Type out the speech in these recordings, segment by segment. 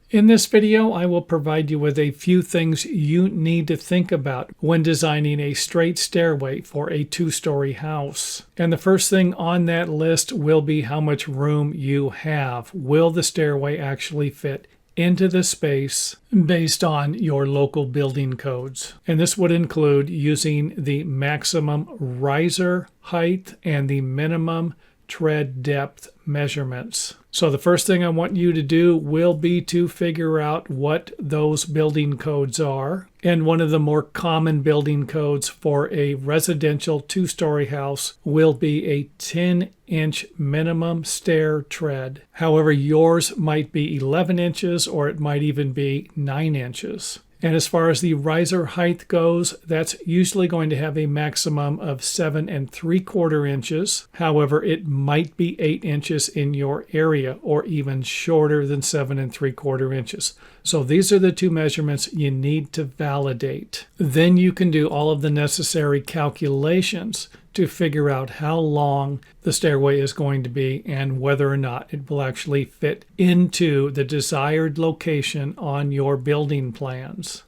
In this video, I will provide you with a few things you need to think about when designing a straight stairway for a two-story house. And the first thing on that list will be how much room you have. Will the stairway actually fit into the space based on your local building codes? And this would include using the maximum riser height and the minimum tread depth measurements. So the first thing I want you to do will be to figure out what those building codes are. And one of the more common building codes for a residential two-story house will be a 10-inch minimum stair tread. However, yours might be 11 inches or it might even be 9 inches. And as far as the riser height goes, that's usually going to have a maximum of 7 3/4 inches. However, it might be 8 inches in your area or even shorter than 7 3/4 inches. So these are the two measurements you need to validate. Then you can do all of the necessary calculations to figure out how long the stairway is going to be and whether or not it will actually fit into the desired location on your building plans.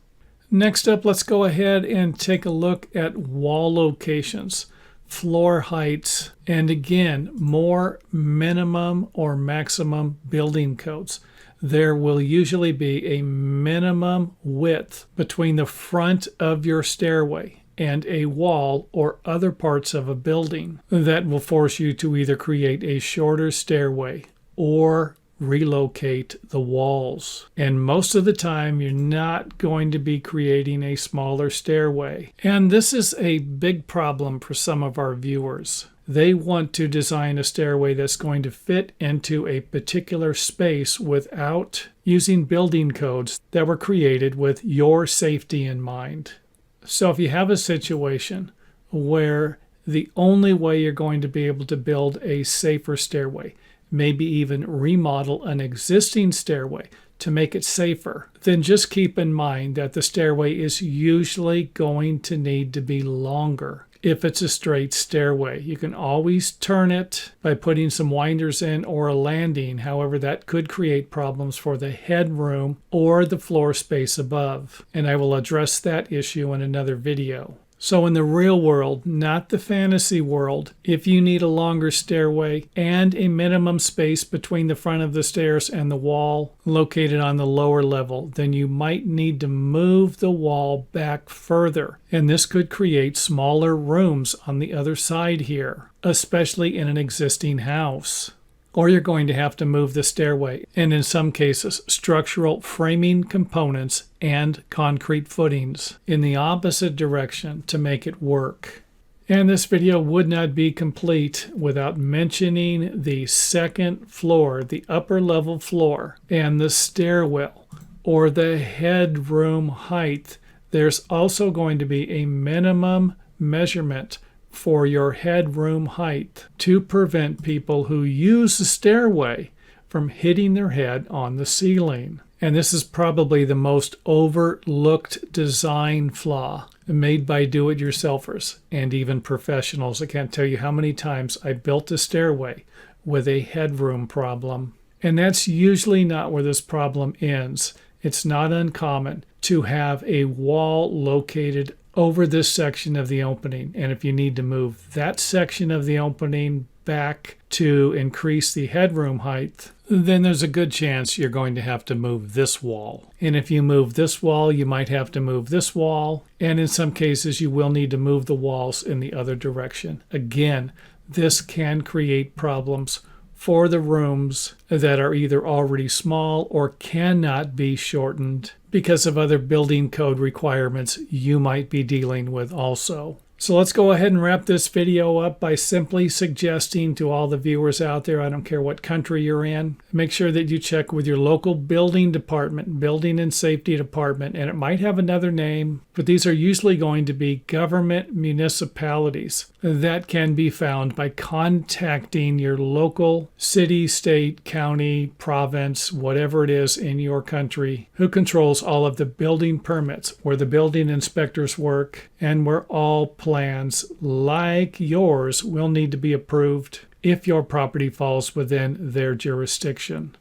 Next up, let's go ahead and take a look at wall locations, floor heights, and again, more minimum or maximum building codes. There will usually be a minimum width between the front of your stairway and a wall or other parts of a building that will force you to either create a shorter stairway or relocate the walls. And most of the time, you're not going to be creating a smaller stairway. And this is a big problem for some of our viewers. They want to design a stairway that's going to fit into a particular space without using building codes that were created with your safety in mind. So if you have a situation where the only way you're going to be able to build a safer stairway, maybe even remodel an existing stairway to make it safer, then just keep in mind that the stairway is usually going to need to be longer. If it's a straight stairway, you can always turn it by putting some winders in or a landing. However, that could create problems for the headroom or the floor space above. And I will address that issue in another video. So in the real world, not the fantasy world, if you need a longer stairway and a minimum space between the front of the stairs and the wall located on the lower level, then you might need to move the wall back further. And this could create smaller rooms on the other side here, especially in an existing house. Or you're going to have to move the stairway, and in some cases, structural framing components and concrete footings in the opposite direction to make it work. And this video would not be complete without mentioning the second floor, the upper level floor, and the stairwell, or the headroom height. There's also going to be a minimum measurement for your headroom height to prevent people who use the stairway from hitting their head on the ceiling. And this is probably the most overlooked design flaw made by do-it-yourselfers and even professionals. I can't tell you how many times I built a stairway with a headroom problem. And that's usually not where this problem ends. It's not uncommon to have a wall located over this section of the opening. And if you need to move that section of the opening back to increase the headroom height, then there's a good chance you're going to have to move this wall. And if you move this wall, you might have to move this wall. And in some cases, you will need to move the walls in the other direction. Again, this can create problems for the rooms that are either already small or cannot be shortened because of other building code requirements you might be dealing with also. So let's go ahead and wrap this video up by simply suggesting to all the viewers out there, I don't care what country you're in, make sure that you check with your local building department, building and safety department, and it might have another name, but these are usually going to be government municipalities that can be found by contacting your local city, state, county, province, whatever it is in your country, who controls all of the building permits, where the building inspectors work, and where all plans like yours will need to be approved if your property falls within their jurisdiction.